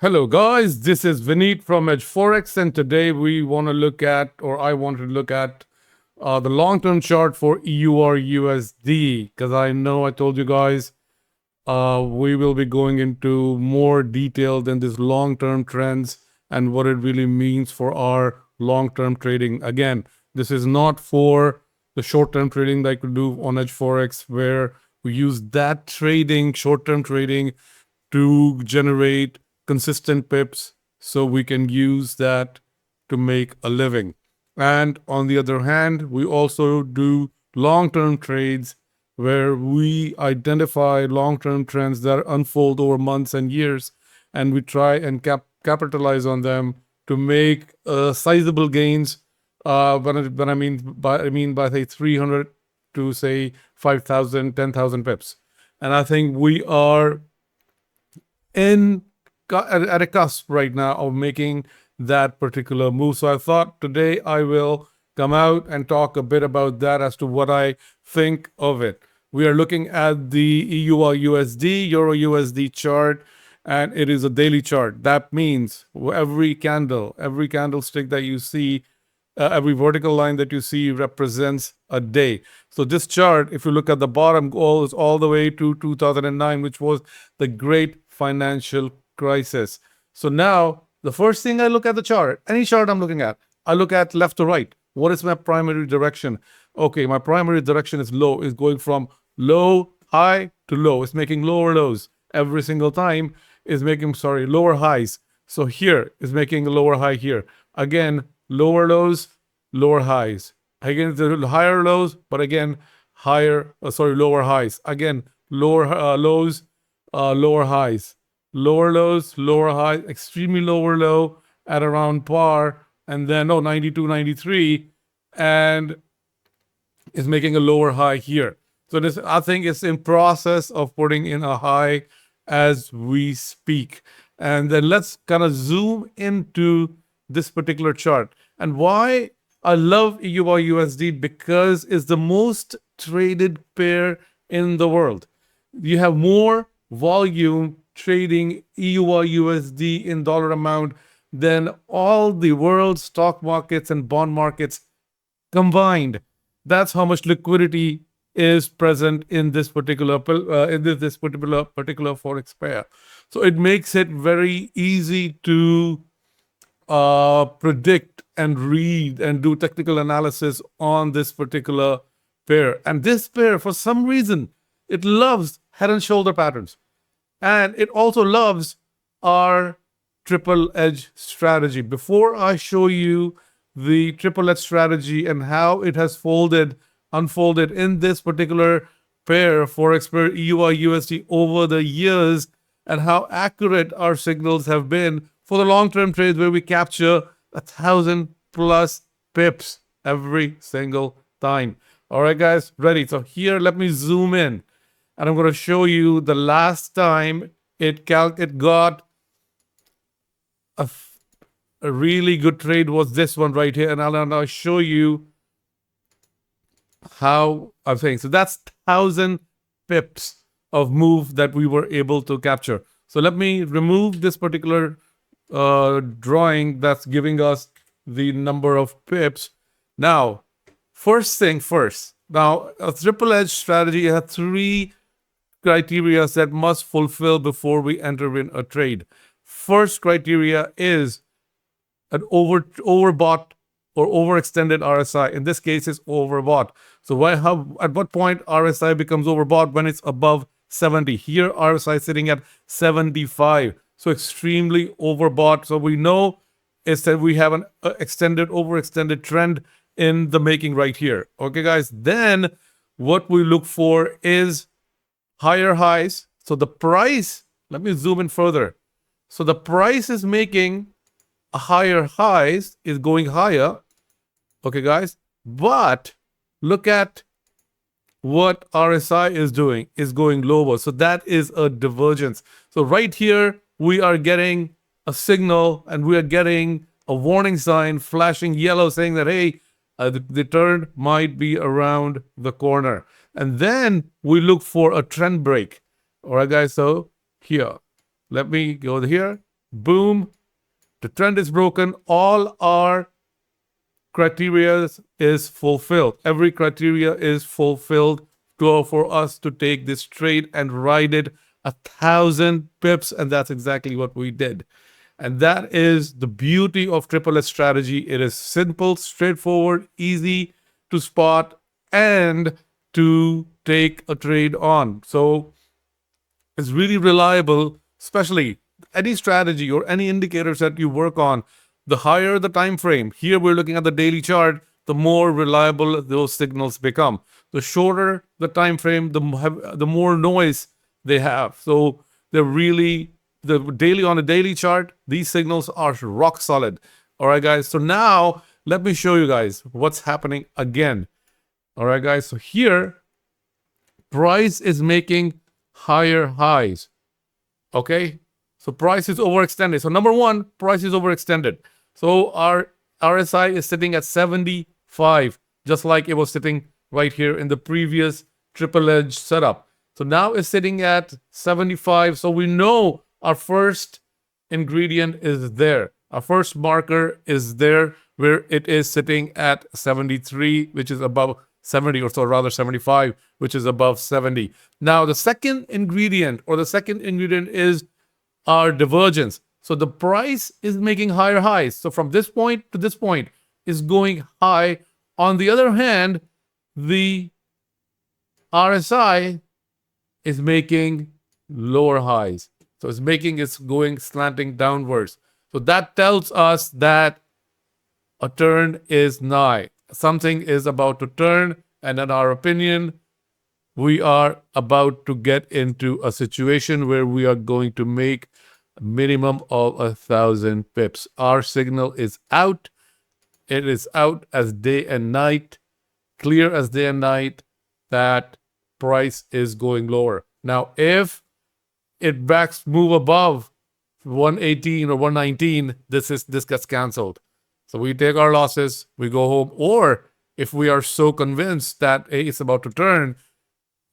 Hello guys, this is Vinit from Edge-Forex, and today we want to look at, or I want to look at, the long-term chart for EUR USD, because I know I told you guys we will be going into more detail than this long-term trends and what it really means for our long-term trading. Again, this is not for the short-term trading that I could do on Edge-Forex, where we use that trading, short-term trading, to generate consistent pips so we can use that to make a living. And on the other hand, we also do long-term trades where we identify long-term trends that unfold over months and years, and we try and capitalize on them to make sizable gains. When I mean by say 300 to say 5,000, 10,000 pips. And I think we are at a cusp right now of making that particular move. So I thought today I will come out and talk a bit about that as to what I think of it. We are looking at the EUR USD, Euro USD chart, and it is a daily chart. That means every candlestick that you see, every vertical line that you see represents a day. So this chart, if you look at the bottom, goes all the way to 2009, which was the great financial crisis. So now the first thing I look at the chart, any chart I'm looking at, I look at left to right. What is my primary direction? Okay, my primary direction is low, is going from low, high to low. It's making lower lows every single time, is making, lower highs. So here is making a lower high here. Again, lower lows, lower highs. Again, the higher lows, but again, lower highs. Again, lower lows, lower highs. Lower lows, lower highs, extremely lower low at around par, and then 92, 93, and is making a lower high here. So this, I think, is in process of putting in a high as we speak. And then let's kind of zoom into this particular chart. And why I love EUR USD, because it's the most traded pair in the world. You have more volume trading EUR USD in dollar amount than all the world's stock markets and bond markets combined. That's how much liquidity is present in this particular forex pair. So it makes it very easy to predict and read and do technical analysis on this particular pair. And this pair, for some reason, it loves head and shoulder patterns. And it also loves our triple edge strategy. Before I show you the triple edge strategy and how it has unfolded in this particular pair, forex pair EUR USD, over the years, and how accurate our signals have been for the long-term trades where we capture 1,000+ pips every single time. All right, guys, ready? So here, let me zoom in, and I'm going to show you the last time it got a really good trade was this one right here, and I'll show you how I'm saying. So that's 1,000 pips of move that we were able to capture. So let me remove this particular drawing that's giving us the number of pips. Now, first thing first. Now, a triple edge strategy has 3 criteria that must fulfill before we enter in a trade. First criteria is an overbought or overextended RSI. In this case, it's overbought. So at what point RSI becomes overbought? When it's above 70. Here, RSI is sitting at 75. So extremely overbought. So we know is that we have an overextended trend in the making right here. Okay, guys. Then what we look for is higher highs. So the price, let me zoom in further. So the price is making a higher highs, is going higher. Okay, guys. But look at what RSI is doing, is going lower. So that is a divergence. So right here, we are getting a signal, and we are getting a warning sign flashing yellow saying that, hey, the turn might be around the corner. And then we look for a trend break. All right, guys. So here, let me go here. Boom. The trend is broken. All our criteria is fulfilled. Every criteria is fulfilled for us to take this trade and ride it 1,000 pips. And that's exactly what we did. And that is the beauty of Triple S strategy. It is simple, straightforward, easy to spot and to take a trade on. So it's really reliable, especially any strategy or any indicators that you work on. The higher the time frame, here we're looking at the daily chart, the more reliable those signals become. The shorter the time frame, the more noise they have. So they're really on a daily chart, these signals are rock solid. All right, guys. So now let me show you guys what's happening again. All right, guys. So here, price is making higher highs. Okay. So price is overextended. So number one, price is overextended. So our RSI is sitting at 75, just like it was sitting right here in the previous triple edge setup. So now it's sitting at 75. So we know our first ingredient is there. Our first marker is there where it is sitting at 73, which is above 70, or so rather 75, which is above 70. Now the second ingredient is our divergence. So the price is making higher highs. So from this point to this point is going high. On the other hand, the RSI is making lower highs. So it's going slanting downwards. So that tells us that a turn is nigh. Something is about to turn, and in our opinion, we are about to get into a situation where we are going to make a minimum of 1,000 pips. Our signal is out. It is out as day and night, clear as day and night, that price is going lower. Now, if it backs move above 118 or 119, this gets canceled. So we take our losses, we go home. Or if we are so convinced that it's about to turn,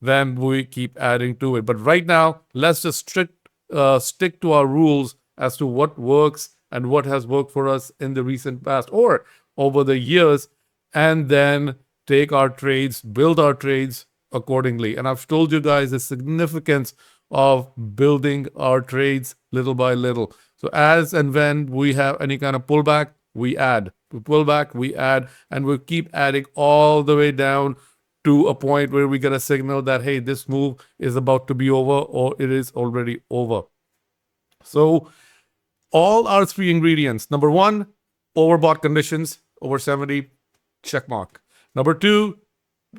then we keep adding to it. But right now, let's just stick to our rules as to what works and what has worked for us in the recent past or over the years, and then take our trades, build our trades accordingly. And I've told you guys the significance of building our trades little by little. So as and when we have any kind of pullback, we add. We pull back, we add, and we'll keep adding all the way down to a point where we get a signal that, hey, this move is about to be over or it is already over. So all our three ingredients. Number one, overbought conditions, over 70, check mark. Number two,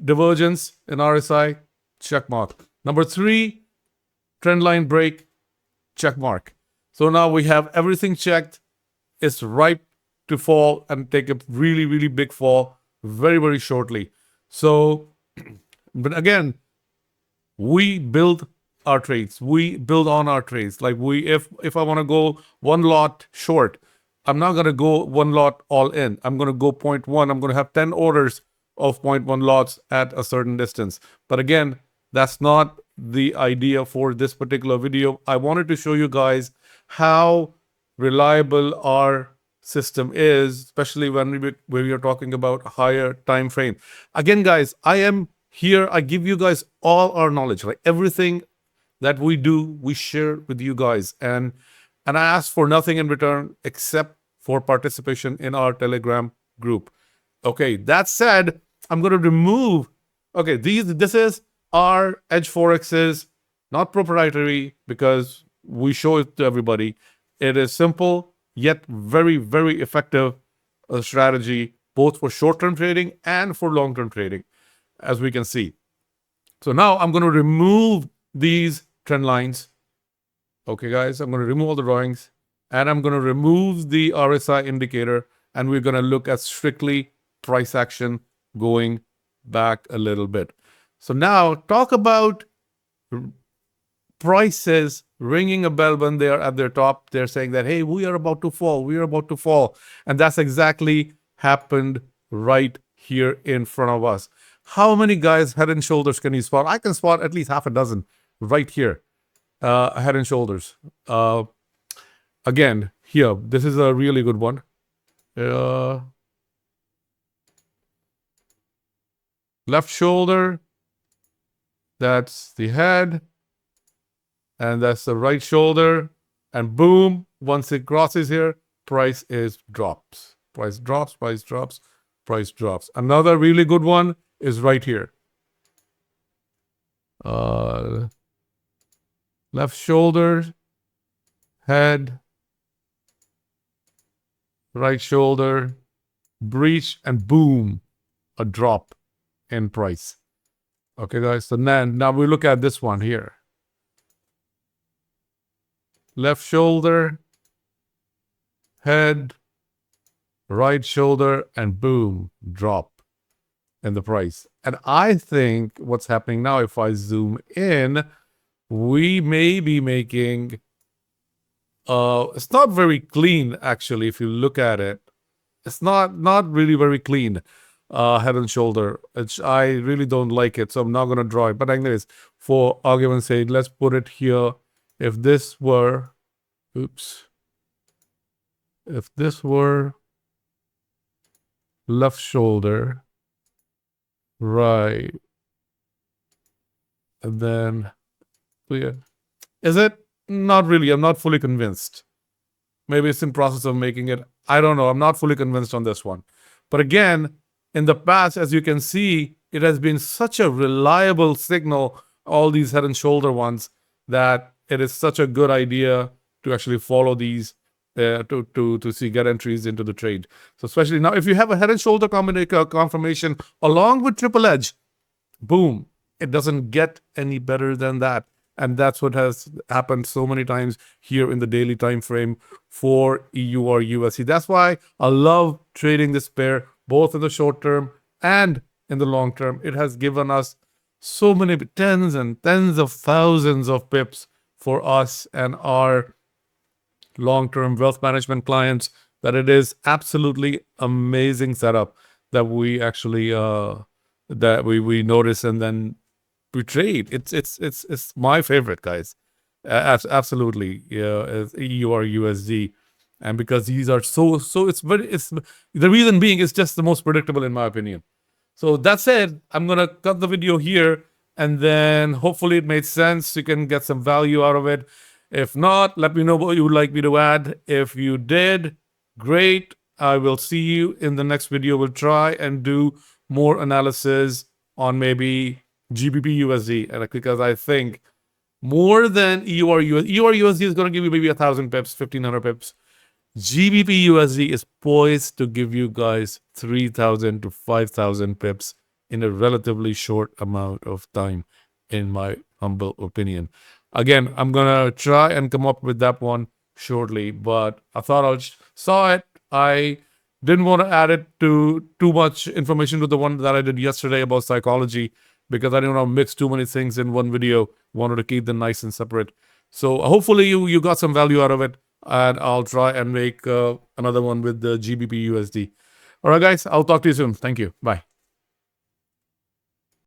divergence in RSI, check mark. Number three, trendline break, check mark. So now we have everything checked. It's ripe to fall and take a really, really big fall very, very shortly. So, but again, we build our trades. We build on our trades. Like if I want to go one lot short, I'm not going to go one lot all in. I'm going to go 0.1. I'm going to have 10 orders of 0.1 lots at a certain distance. But again, that's not the idea for this particular video. I wanted to show you guys how reliable our system is, especially when we are talking about higher time frame. Again, guys, I am here. I give you guys all our knowledge, like everything that we do, we share with you guys. And I ask for nothing in return except for participation in our Telegram group. Okay, that said, I'm going to remove, okay, this is our Edge-Forex's, not proprietary because we show it to everybody. It is simple, yet very, very effective strategy, both for short-term trading and for long-term trading, as we can see. So now I'm going to remove these trend lines. Okay, guys, I'm going to remove all the drawings and I'm going to remove the RSI indicator, and we're going to look at strictly price action going back a little bit. So now talk about prices ringing a bell when they are at their top. They're saying that, hey, we are about to fall. We are about to fall. And that's exactly happened right here in front of us. How many guys head and shoulders can you spot? I can spot at least half a dozen right here, head and shoulders. Again, here, this is a really good one. Left shoulder, that's the head, and that's the right shoulder, and boom, once it crosses here, price drops. Price drops, price drops, price drops. Another really good one is right here. Left shoulder, head, right shoulder, breach, and boom, a drop in price. Okay, guys, so now we look at this one here. Left shoulder, head, right shoulder, and boom, drop in the price. And I think what's happening now, if I zoom in, we may be making, it's not very clean, actually, if you look at it. It's not really very clean, head and shoulder. I really don't like it, so I'm not going to draw it. But anyways, for argument's sake, let's put it here. If this were, if this were left shoulder, right, and then, is it? Not really. I'm not fully convinced. Maybe it's in process of making it. I don't know. I'm not fully convinced on this one. But again, in the past, as you can see, it has been such a reliable signal, all these head and shoulder ones, that it is such a good idea to actually follow these to see get entries into the trade. So especially now, if you have a head and shoulder confirmation along with triple edge, boom, it doesn't get any better than that. And that's what has happened so many times here in the daily time frame for EUR USD. That's why I love trading this pair, both in the short term and in the long term. It has given us so many tens and tens of thousands of pips for us and our long-term wealth management clients, that it is absolutely amazing setup that we actually that we notice and then we trade. It's my favorite, guys. Absolutely, it's EUR USD, and because these are so it's the reason being it's just the most predictable in my opinion. So that said, I'm gonna cut the video here, and then hopefully it made sense. You can get some value out of it. If not, let me know what you would like me to add. If you did, great. I will see you in the next video. We'll try and do more analysis on maybe GBP USD, and because I think more than EUR USD is going to give you maybe 1,000 pips, 1,500 pips. GBP USD is poised to give you guys 3,000 to 5,000 pips in a relatively short amount of time, in my humble opinion. Again, I'm gonna try and come up with that one shortly, but I thought I saw it. I didn't want to add it to too much information to the one that I did yesterday about psychology, because I didn't want to mix too many things in one video. Wanted to keep them nice and separate. So hopefully you got some value out of it, and I'll try and make another one with the GBP USD. All right, guys, I'll talk to you soon. Thank you. Bye.